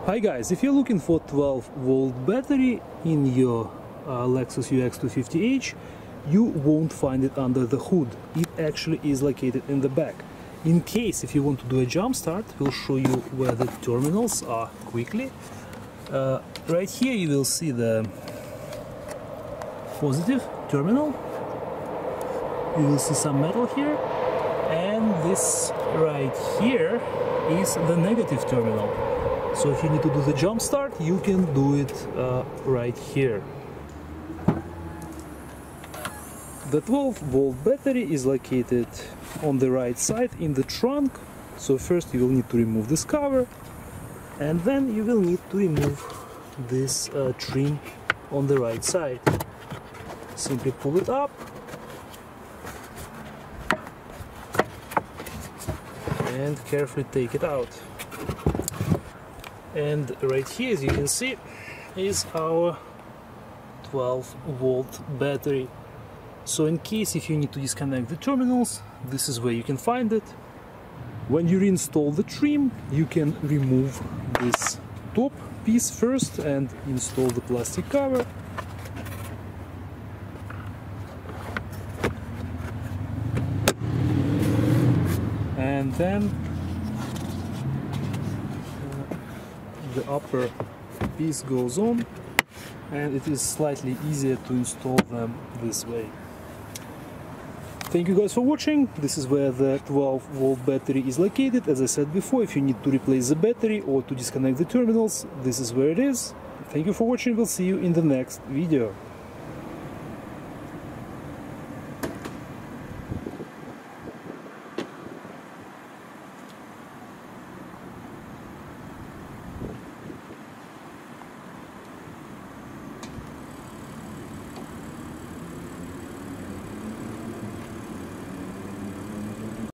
Hi guys, if you're looking for 12-volt battery in your Lexus UX 250h, you won't find it under the hood. It actually is located in the back. In case if you want to do a jump start, we'll show you where the terminals are quickly. Right here you will see the positive terminal. You will see some metal here, and this right here is the negative terminal. So if you need to do the jump start, you can do it right here. The 12-volt battery is located on the right side in the trunk. So first you will need to remove this cover, and then you will need to remove this trim on the right side. Simply pull it up and carefully take it out. And right here, as you can see, is our 12-volt battery. So in case if you need to disconnect the terminals, this is where you can find it. When you reinstall the trim, you can remove this top piece first and install the plastic cover. And then the upper piece goes on, and it is slightly easier to install them this way. Thank you guys for watching. This is where the 12-volt battery is located. As I said before, if you need to replace the battery or to disconnect the terminals, this is where it is. Thank you for watching. We'll see you in the next video.